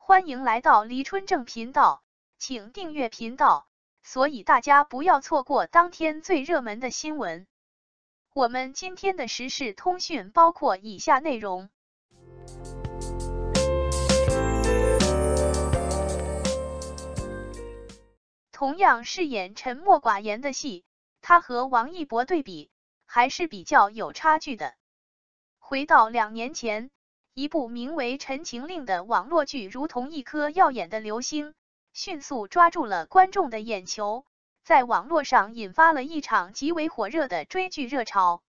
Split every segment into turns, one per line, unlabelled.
欢迎来到黎春正频道，请订阅频道，所以大家不要错过当天最热门的新闻。我们今天的时事通讯包括以下内容。同样饰演沉默寡言的戏，他和王一博对比，还是比较有差距的。回到2年前，一部名为《陈情令》的网络剧如同一颗耀眼的流星，迅速抓住了观众的眼球，在网络上引发了一场极为火热的追剧热潮。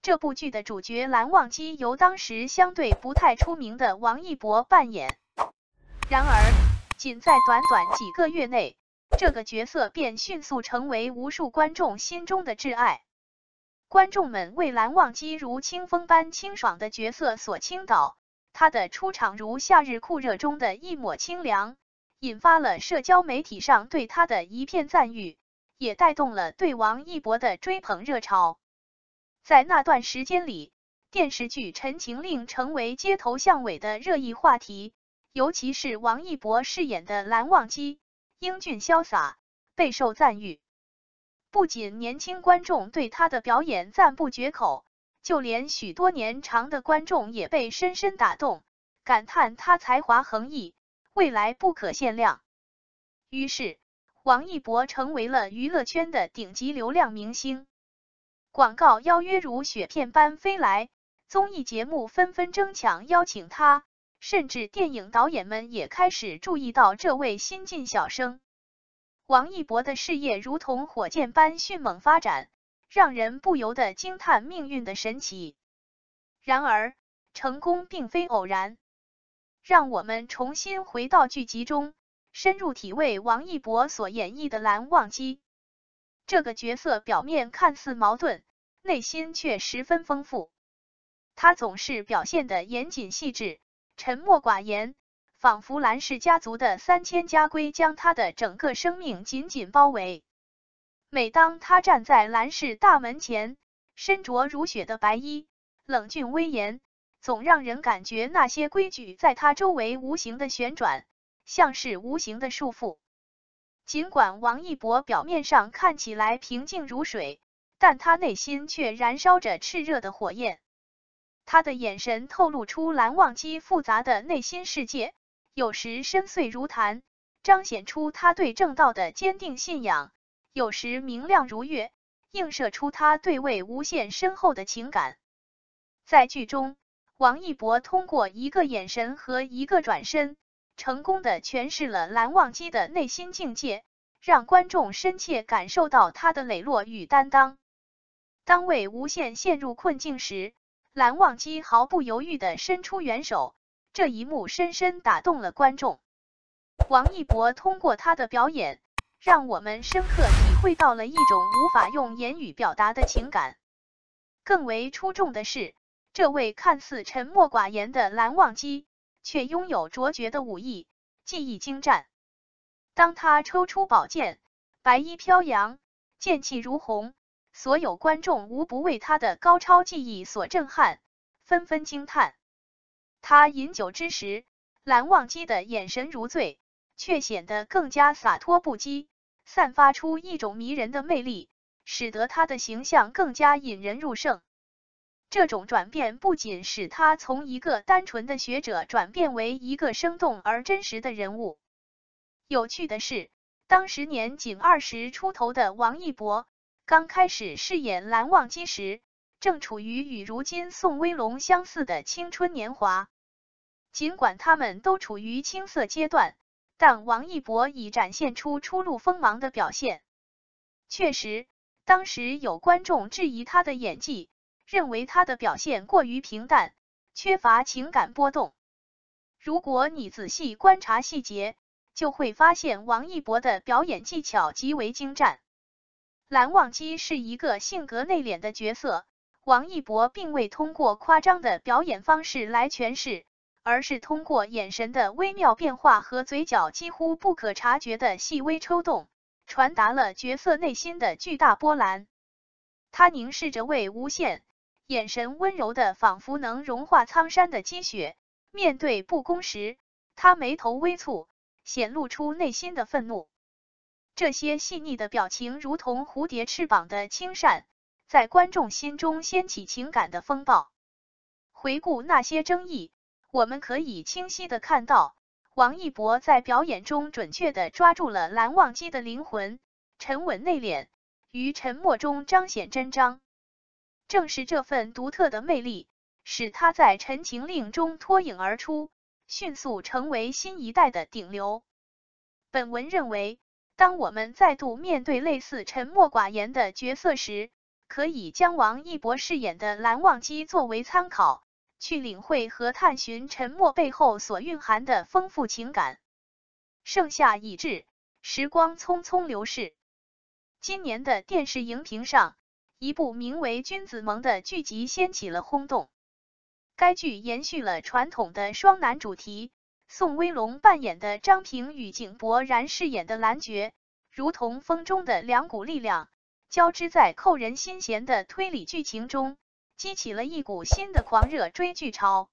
这部剧的主角蓝忘机由当时相对不太出名的王一博扮演，然而仅在短短几个月内，这个角色便迅速成为无数观众心中的挚爱。观众们为蓝忘机如清风般清爽的角色所倾倒，他的出场如夏日酷热中的一抹清凉，引发了社交媒体上对他的一片赞誉，也带动了对王一博的追捧热潮。在那段时间里，电视剧《陈情令》成为街头巷尾的热议话题，尤其是王一博饰演的蓝忘机，英俊潇洒，备受赞誉。不仅年轻观众对他的表演赞不绝口，就连许多年长的观众也被深深打动，感叹他才华横溢，未来不可限量。于是，王一博成为了娱乐圈的顶级流量明星。广告邀约如雪片般飞来，综艺节目纷纷争抢邀请他，甚至电影导演们也开始注意到这位新晋小生。王一博的事业如同火箭般迅猛发展，让人不由得惊叹命运的神奇。然而，成功并非偶然。让我们重新回到剧集中，深入体味王一博所演绎的蓝忘机。这个角色表面看似矛盾，内心却十分丰富。他总是表现得严谨细致，沉默寡言，仿佛蓝氏家族的3000家规将他的整个生命紧紧包围。每当他站在蓝氏大门前，身着如雪的白衣，冷峻威严，总让人感觉那些规矩在他周围无形的旋转，像是无形的束缚。尽管王一博表面上看起来平静如水，但他内心却燃烧着炽热的火焰。他的眼神透露出蓝忘机复杂的内心世界，有时深邃如潭，彰显出他对正道的坚定信仰；有时明亮如月，映射出他对魏无羡深厚的情感。在剧中，王一博通过一个眼神和一个转身，成功的诠释了蓝忘机的内心境界，让观众深切感受到他的磊落与担当。当魏无羡陷入困境时，蓝忘机毫不犹豫地伸出援手，这一幕深深打动了观众。王一博通过他的表演，让我们深刻体会到了一种无法用言语表达的情感。更为出众的是，这位看似沉默寡言的蓝忘机，却拥有卓绝的武艺，技艺精湛。当他抽出宝剑，白衣飘扬，剑气如虹，所有观众无不为他的高超技艺所震撼，纷纷惊叹。他饮酒之时，蓝忘机的眼神如醉，却显得更加洒脱不羁，散发出一种迷人的魅力，使得他的形象更加引人入胜。这种转变不仅使他从一个单纯的学者转变为一个生动而真实的人物。有趣的是，当时年仅20出头的王一博，刚开始饰演蓝忘机时，正处于与如今宋威龙相似的青春年华。尽管他们都处于青涩阶段，但王一博已展现出初露锋芒的表现。确实，当时有观众质疑他的演技，认为他的表现过于平淡，缺乏情感波动。如果你仔细观察细节，就会发现王一博的表演技巧极为精湛。蓝忘机是一个性格内敛的角色，王一博并未通过夸张的表演方式来诠释，而是通过眼神的微妙变化和嘴角几乎不可察觉的细微抽动，传达了角色内心的巨大波澜。他凝视着魏无羡，眼神温柔的仿佛能融化苍山的积雪，面对不公时，他眉头微蹙，显露出内心的愤怒。这些细腻的表情如同蝴蝶翅膀的轻扇，在观众心中掀起情感的风暴。回顾那些争议，我们可以清晰地看到，王一博在表演中准确地抓住了蓝忘机的灵魂，沉稳内敛，于沉默中彰显真章。正是这份独特的魅力，使他在《陈情令》中脱颖而出，迅速成为新一代的顶流。本文认为，当我们再度面对类似沉默寡言的角色时，可以将王一博饰演的蓝忘机作为参考，去领会和探寻沉默背后所蕴含的丰富情感。盛夏已至，时光匆匆流逝。今年的电视荧屏上，一部名为《君子盟》的剧集掀起了轰动。该剧延续了传统的双男主题，宋威龙扮演的张平与井柏然饰演的蓝爵，如同风中的两股力量，交织在扣人心弦的推理剧情中，激起了一股新的狂热追剧潮。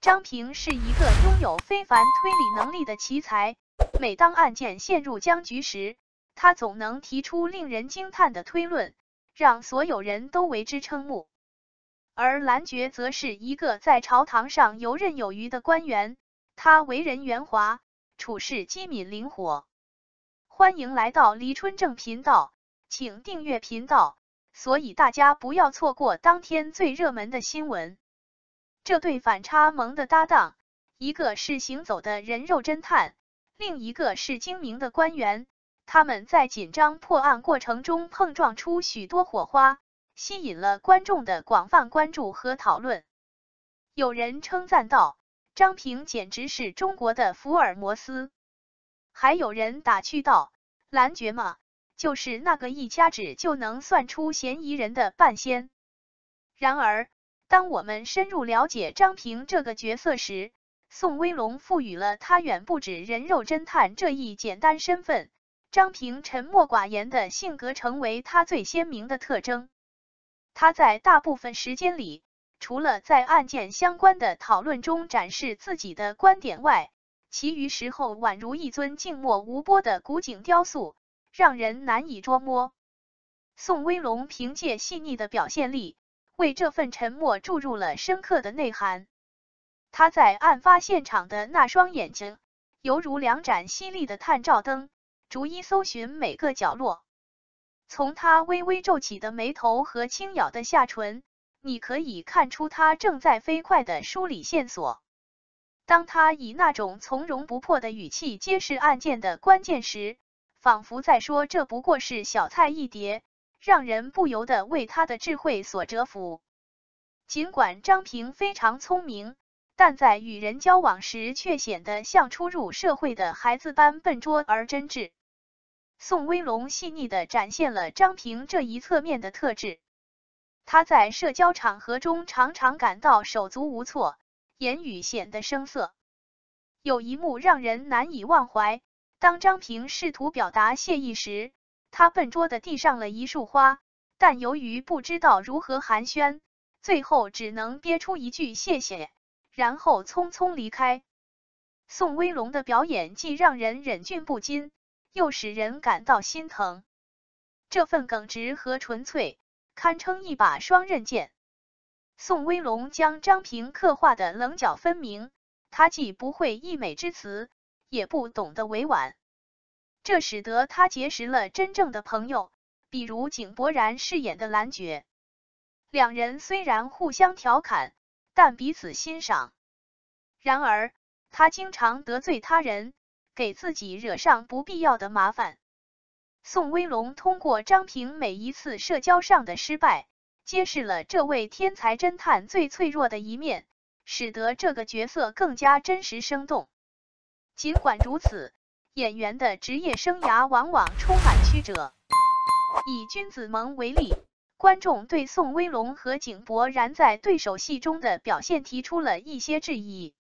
张平是一个拥有非凡推理能力的奇才，每当案件陷入僵局时，他总能提出令人惊叹的推论，让所有人都为之瞠目。而蓝爵则是一个在朝堂上游刃有余的官员，他为人圆滑，处事机敏灵活。欢迎来到黎春正频道，请订阅频道，所以大家不要错过当天最热门的新闻。这对反差萌的搭档，一个是行走的人肉侦探，另一个是精明的官员，他们在紧张破案过程中碰撞出许多火花，吸引了观众的广泛关注和讨论。有人称赞道，张平简直是中国的福尔摩斯。还有人打趣道，蓝爵嘛，就是那个一掐指就能算出嫌疑人的半仙。然而，当我们深入了解张平这个角色时，宋威龙赋予了他远不止人肉侦探这一简单身份，张平沉默寡言的性格成为他最鲜明的特征。他在大部分时间里，除了在案件相关的讨论中展示自己的观点外，其余时候宛如一尊静默无波的古井雕塑，让人难以捉摸。宋威龙凭借细腻的表现力，为这份沉默注入了深刻的内涵。他在案发现场的那双眼睛，犹如两盏犀利的探照灯，逐一搜寻每个角落。从他微微皱起的眉头和轻咬的下唇，你可以看出他正在飞快地梳理线索。当他以那种从容不迫的语气揭示案件的关键时，仿佛在说这不过是小菜一碟，让人不由得为他的智慧所折服。尽管张平非常聪明，但在与人交往时却显得像初入社会的孩子般笨拙而真挚。宋威龙细腻地展现了张平这一侧面的特质。他在社交场合中常常感到手足无措，言语显得生涩。有一幕让人难以忘怀，当张平试图表达谢意时，他笨拙地递上了一束花，但由于不知道如何寒暄，最后只能憋出一句谢谢，然后匆匆离开。宋威龙的表演既让人忍俊不禁，又使人感到心疼。这份耿直和纯粹，堪称一把双刃剑。宋威龙将张平刻画的棱角分明，他既不会溢美之词，也不懂得委婉，这使得他结识了真正的朋友，比如井柏然饰演的蓝爵。两人虽然互相调侃，但彼此欣赏。然而，他经常得罪他人，给自己惹上不必要的麻烦。宋威龙通过张平每一次社交上的失败，揭示了这位天才侦探最脆弱的一面，使得这个角色更加真实生动。尽管如此，演员的职业生涯往往充满曲折。以《君子盟》为例，观众对宋威龙和井柏然在对手戏中的表现提出了一些质疑。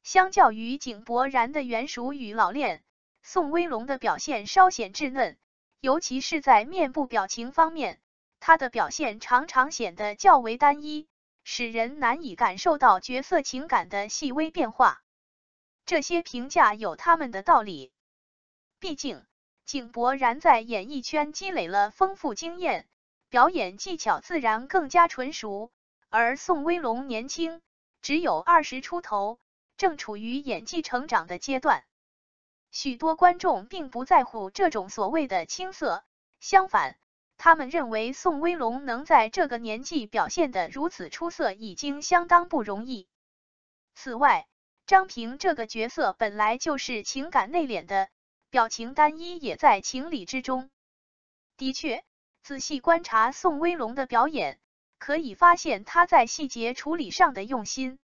相较于井柏然的圆熟与老练，宋威龙的表现稍显稚嫩，尤其是在面部表情方面，他的表现常常显得较为单一，使人难以感受到角色情感的细微变化。这些评价有他们的道理，毕竟井柏然在演艺圈积累了丰富经验，表演技巧自然更加纯熟，而宋威龙年轻，只有20出头，正处于演技成长的阶段。许多观众并不在乎这种所谓的青涩，相反，他们认为宋威龙能在这个年纪表现得如此出色已经相当不容易。此外，张平这个角色本来就是情感内敛的，表情单一也在情理之中。的确，仔细观察宋威龙的表演，可以发现他在细节处理上的用心。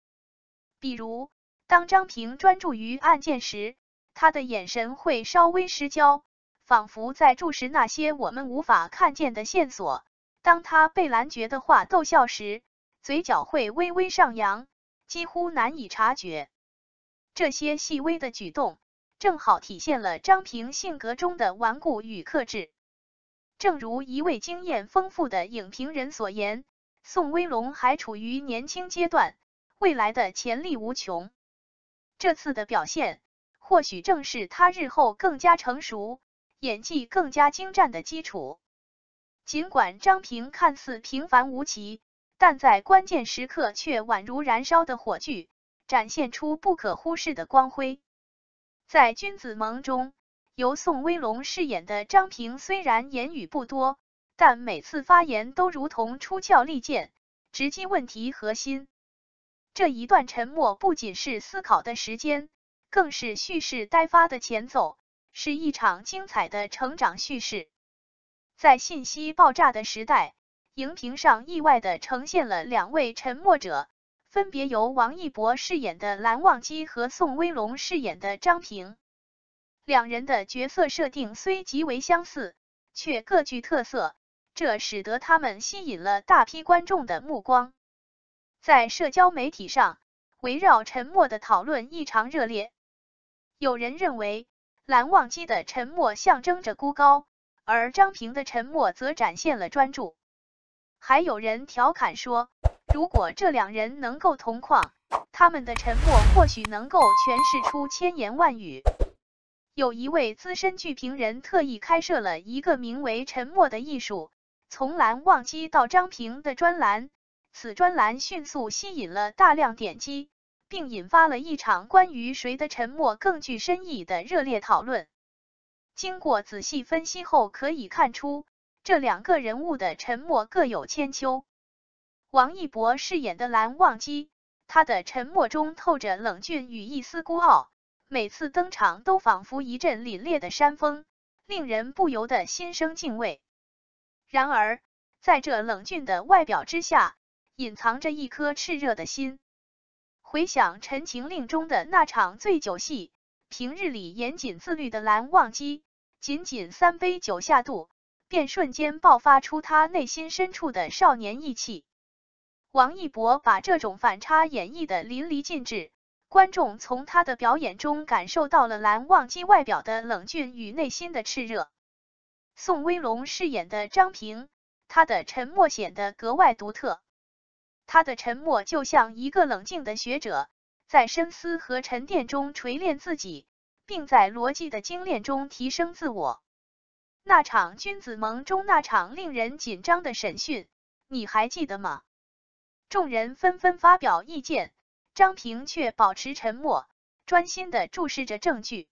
比如，当张平专注于案件时，他的眼神会稍微失焦，仿佛在注视那些我们无法看见的线索。当他被蓝觉的话逗笑时，嘴角会微微上扬，几乎难以察觉。这些细微的举动，正好体现了张平性格中的顽固与克制。正如一位经验丰富的影评人所言，宋威龙还处于年轻阶段，未来的潜力无穷。这次的表现，或许正是他日后更加成熟、演技更加精湛的基础。尽管张平看似平凡无奇，但在关键时刻却宛如燃烧的火炬，展现出不可忽视的光辉。在《君子盟》中，由宋威龙饰演的张平虽然言语不多，但每次发言都如同出鞘利剑，直击问题核心。这一段沉默不仅是思考的时间，更是叙事呆发的前奏，是一场精彩的成长叙事。在信息爆炸的时代，荧屏上意外地呈现了两位沉默者，分别由王一博饰演的蓝忘机和宋威龙饰演的张平。两人的角色设定虽极为相似，却各具特色，这使得他们吸引了大批观众的目光。在社交媒体上，围绕沉默的讨论异常热烈。有人认为，蓝忘机的沉默象征着孤高，而张平的沉默则展现了专注。还有人调侃说，如果这两人能够同框，他们的沉默或许能够诠释出千言万语。有一位资深剧评人特意开设了一个名为《沉默的艺术：从蓝忘机到张平》的专栏，此专栏迅速吸引了大量点击，并引发了一场关于谁的沉默更具深意的热烈讨论。经过仔细分析后可以看出，这两个人物的沉默各有千秋。王一博饰演的蓝忘机，他的沉默中透着冷峻与一丝孤傲，每次登场都仿佛一阵凛冽的山风，令人不由得心生敬畏。然而，在这冷峻的外表之下，隐藏着一颗炽热的心。回想《陈情令》中的那场醉酒戏，平日里严谨自律的蓝忘机，仅仅3杯酒下肚，便瞬间爆发出他内心深处的少年意气。王一博把这种反差演绎得淋漓尽致，观众从他的表演中感受到了蓝忘机外表的冷峻与内心的炽热。宋威龙饰演的张平，他的沉默显得格外独特。他的沉默就像一个冷静的学者，在深思和沉淀中锤炼自己，并在逻辑的精炼中提升自我。那场君子盟中那场令人紧张的审讯，你还记得吗？众人纷纷发表意见，张平却保持沉默，专心地注视着证据。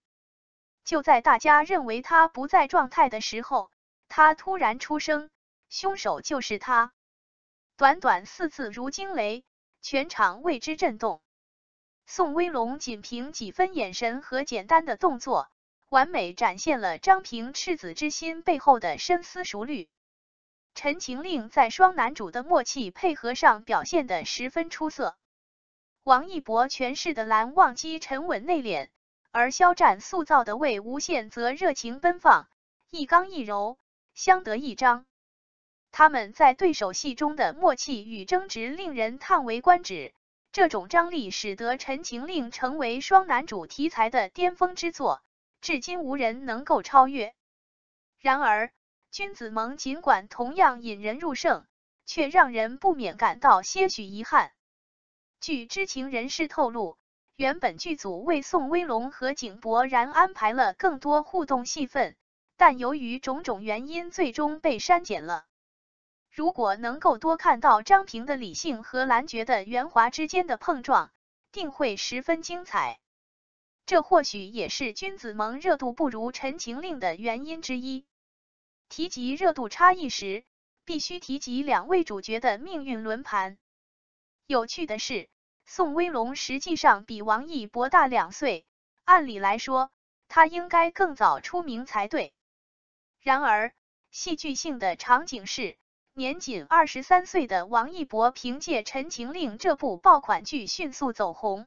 就在大家认为他不在状态的时候，他突然出声，凶手就是他。短短4字如惊雷，全场为之震动。宋威龙仅凭几分眼神和简单的动作，完美展现了张平赤子之心背后的深思熟虑。陈情令在双男主的默契配合上表现得十分出色。王一博诠释的蓝忘机沉稳内敛，而肖战塑造的魏无羡则热情奔放，一刚一柔，相得益彰。他们在对手戏中的默契与争执令人叹为观止，这种张力使得陈情令成为双男主题材的巅峰之作，至今无人能够超越。然而，君子盟尽管同样引人入胜，却让人不免感到些许遗憾。据知情人士透露，原本剧组为宋威龙和井柏然安排了更多互动戏份，但由于种种原因，最终被删减了。如果能够多看到张平的理性和蓝爵的圆滑之间的碰撞，定会十分精彩。这或许也是君子盟热度不如陈情令的原因之一。提及热度差异时，必须提及两位主角的命运轮盘。有趣的是，宋威龙实际上比王一博大2岁，按理来说，他应该更早出名才对。然而，戏剧性的场景是，年仅23岁的王一博凭借《陈情令》这部爆款剧迅速走红。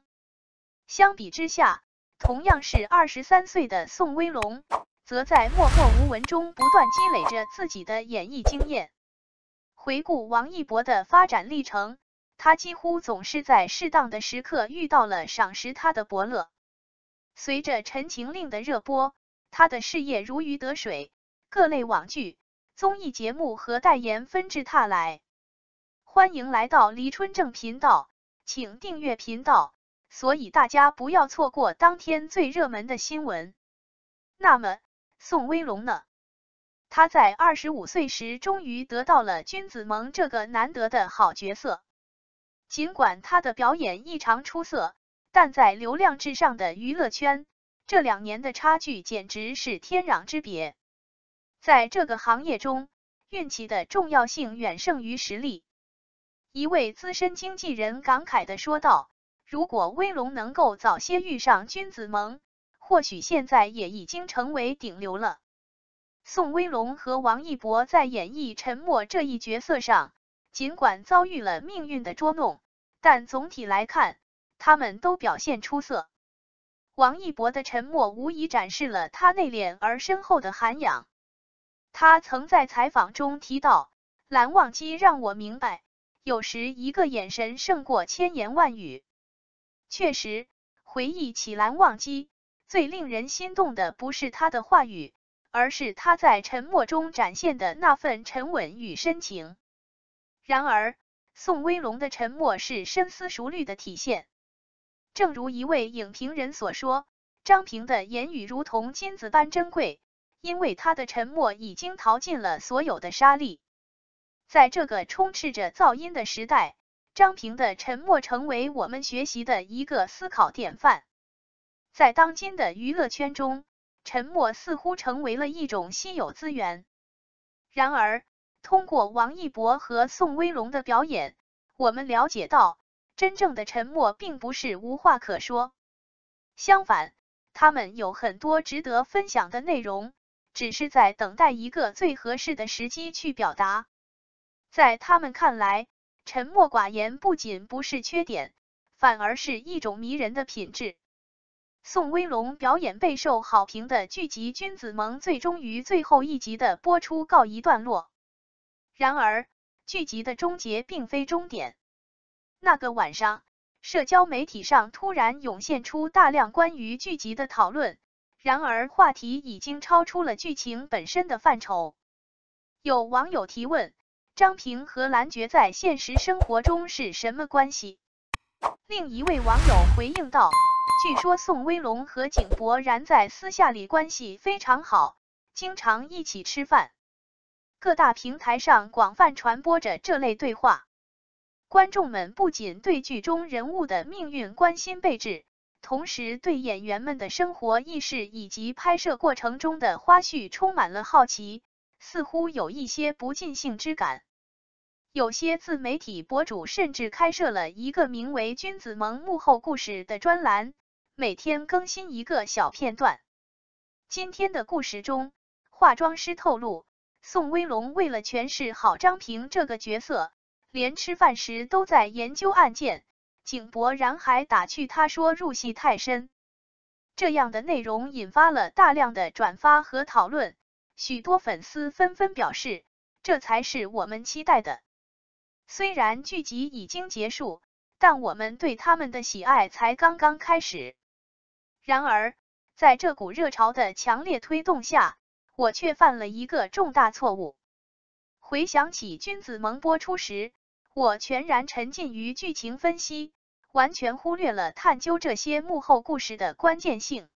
相比之下，同样是23岁的宋威龙，则在默默无闻中不断积累着自己的演艺经验。回顾王一博的发展历程，他几乎总是在适当的时刻遇到了赏识他的伯乐。随着《陈情令》的热播，他的事业如鱼得水，各类网剧、综艺节目和代言纷至沓来。欢迎来到黎春正频道，请订阅频道，所以大家不要错过当天最热门的新闻。那么，宋威龙呢？他在25岁时终于得到了君子盟这个难得的好角色。尽管他的表演异常出色，但在流量至上的娱乐圈，这2年的差距简直是天壤之别。在这个行业中，运气的重要性远胜于实力。一位资深经纪人感慨地说道，如果威龙能够早些遇上君子盟，或许现在也已经成为顶流了。宋威龙和王一博在演绎沉默这一角色上，尽管遭遇了命运的捉弄，但总体来看，他们都表现出色。王一博的沉默无疑展示了他内敛而深厚的涵养。他曾在采访中提到，蓝忘机让我明白，有时一个眼神胜过千言万语。确实，回忆起蓝忘机，最令人心动的不是他的话语，而是他在沉默中展现的那份沉稳与深情。然而，宋威龙的沉默是深思熟虑的体现。正如一位影评人所说，张平的言语如同金子般珍贵，因为他的沉默已经淘尽了所有的沙砾。在这个充斥着噪音的时代，张平的沉默成为我们学习的一个思考典范。在当今的娱乐圈中，沉默似乎成为了一种稀有资源。然而，通过王一博和宋威龙的表演，我们了解到，真正的沉默并不是无话可说。相反，他们有很多值得分享的内容，只是在等待一个最合适的时机去表达。在他们看来，沉默寡言不仅不是缺点，反而是一种迷人的品质。宋威龙表演备受好评的剧集《君子盟》最终于最后一集的播出告一段落。然而，剧集的终结并非终点。那个晚上，社交媒体上突然涌现出大量关于剧集的讨论，然而话题已经超出了剧情本身的范畴。有网友提问，张平和蓝爵在现实生活中是什么关系？另一位网友回应道，据说宋威龙和井柏然在私下里关系非常好，经常一起吃饭。各大平台上广泛传播着这类对话。观众们不仅对剧中人物的命运关心备至，同时对演员们的生活轶事以及拍摄过程中的花絮充满了好奇，似乎有一些不尽兴之感。有些自媒体博主甚至开设了一个名为《君子盟幕后故事》的专栏，每天更新一个小片段。今天的故事中，化妆师透露，宋威龙为了诠释好张平这个角色，连吃饭时都在研究案件，井柏然还打趣他说入戏太深。这样的内容引发了大量的转发和讨论，许多粉丝纷纷表示，这才是我们期待的。虽然剧集已经结束，但我们对他们的喜爱才刚刚开始。然而，在这股热潮的强烈推动下，我却犯了一个重大错误。回想起君子盟播出时，我全然沉浸于剧情分析，完全忽略了探究这些幕后故事的关键性。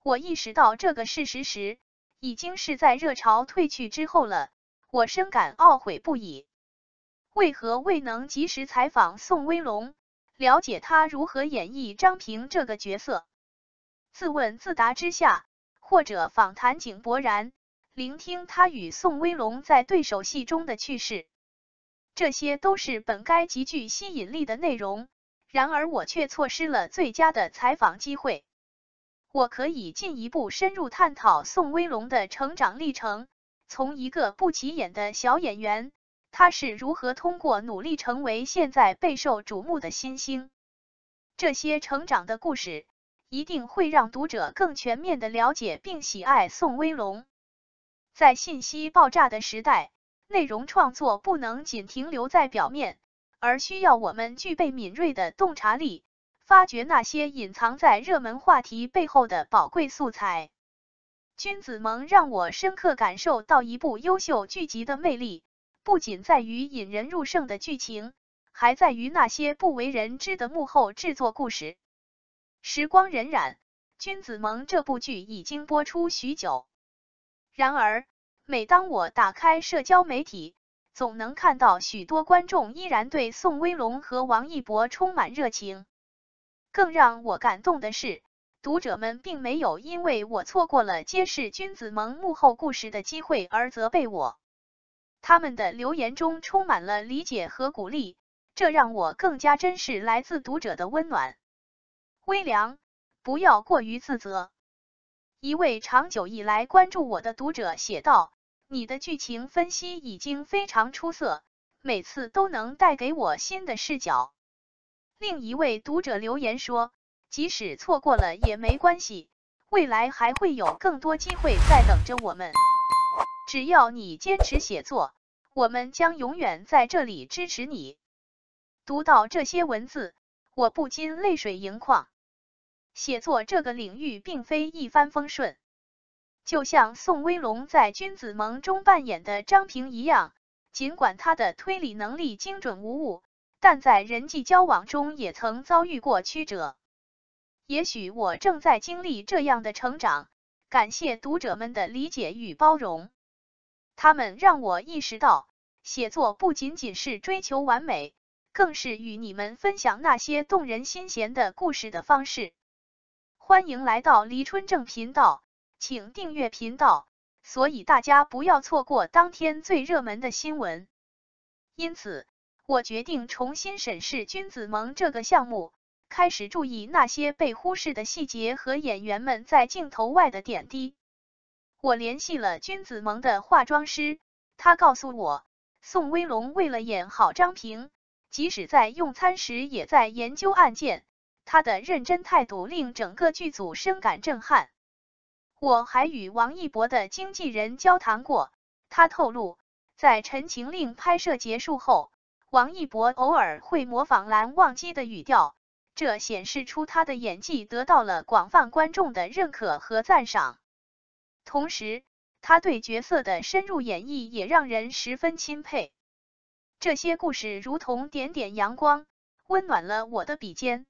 我意识到这个事实时，已经是在热潮退去之后了，我深感懊悔不已。为何未能及时采访宋威龙，了解他如何演绎张平这个角色？自问自答之下，或者访谈井柏然，聆听他与宋威龙在对手戏中的趣事，这些都是本该极具吸引力的内容，然而我却错失了最佳的采访机会。我可以进一步深入探讨宋威龙的成长历程，从一个不起眼的小演员，他是如何通过努力成为现在备受瞩目的新星。这些成长的故事一定会让读者更全面地了解并喜爱宋威龙。在信息爆炸的时代，内容创作不能仅停留在表面，而需要我们具备敏锐的洞察力，发掘那些隐藏在热门话题背后的宝贵素材。君子盟让我深刻感受到一部优秀剧集的魅力，不仅在于引人入胜的剧情，还在于那些不为人知的幕后制作故事。时光荏苒，君子盟这部剧已经播出许久。然而，每当我打开社交媒体，总能看到许多观众依然对宋威龙和王一博充满热情。更让我感动的是，读者们并没有因为我错过了揭示君子盟幕后故事的机会而责备我。他们的留言中充满了理解和鼓励，这让我更加珍视来自读者的温暖。微凉，不要过于自责。一位长久以来关注我的读者写道，你的剧情分析已经非常出色，每次都能带给我新的视角。另一位读者留言说，即使错过了也没关系，未来还会有更多机会在等着我们。只要你坚持写作，我们将永远在这里支持你。读到这些文字，我不禁泪水盈眶。写作这个领域并非一帆风顺，就像宋威龙在君子盟中扮演的张平一样，尽管他的推理能力精准无误，但在人际交往中也曾遭遇过曲折。也许我正在经历这样的成长，感谢读者们的理解与包容。他们让我意识到，写作不仅仅是追求完美，更是与你们分享那些动人心弦的故事的方式。欢迎来到黎春正频道，请订阅频道，所以大家不要错过当天最热门的新闻。因此，我决定重新审视君子盟这个项目，开始注意那些被忽视的细节和演员们在镜头外的点滴。我联系了君子盟的化妆师，他告诉我，宋威龙为了演好张平，即使在用餐时也在研究案件。他的认真态度令整个剧组深感震撼。我还与王一博的经纪人交谈过，他透露，在《陈情令》拍摄结束后，王一博偶尔会模仿蓝忘机的语调，这显示出他的演技得到了广泛观众的认可和赞赏。同时，他对角色的深入演绎也让人十分钦佩。这些故事如同点点阳光，温暖了我的笔尖。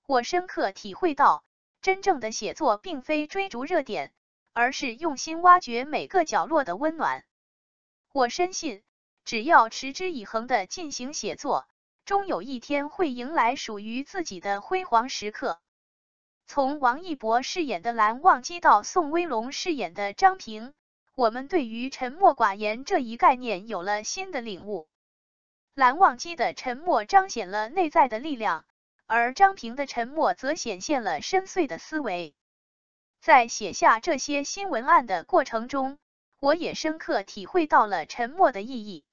我深刻体会到，真正的写作并非追逐热点，而是用心挖掘每个角落的温暖。我深信，只要持之以恒地进行写作，终有一天会迎来属于自己的辉煌时刻。从王一博饰演的蓝忘机到宋威龙饰演的张平，我们对于沉默寡言这一概念有了新的领悟。蓝忘机的沉默彰显了内在的力量，而张平的沉默则显现了深邃的思维。在写下这些新文案的过程中，我也深刻体会到了沉默的意义。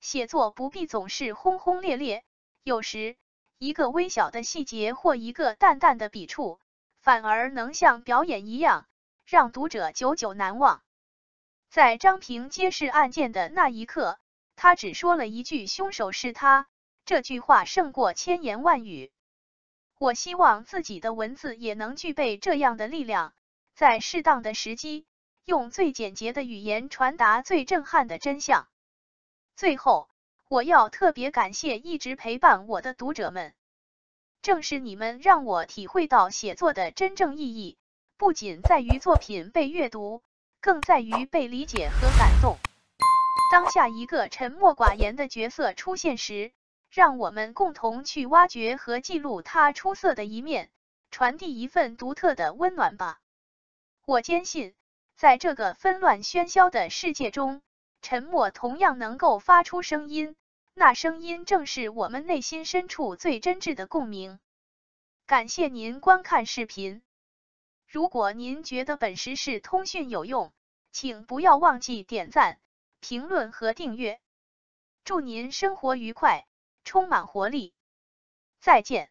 写作不必总是轰轰烈烈，有时一个微小的细节或一个淡淡的笔触，反而能像表演一样，让读者久久难忘。在张平揭示案件的那一刻，他只说了一句“凶手是他”，这句话胜过千言万语。我希望自己的文字也能具备这样的力量，在适当的时机，用最简洁的语言传达最震撼的真相。最后，我要特别感谢一直陪伴我的读者们。正是你们让我体会到写作的真正意义，不仅在于作品被阅读，更在于被理解和感动。当下一个沉默寡言的角色出现时，让我们共同去挖掘和记录他出色的一面，传递一份独特的温暖吧。我坚信，在这个纷乱喧嚣的世界中，沉默同样能够发出声音，那声音正是我们内心深处最真挚的共鸣。感谢您观看视频。如果您觉得本时事通讯有用，请不要忘记点赞、评论和订阅。祝您生活愉快，充满活力。再见。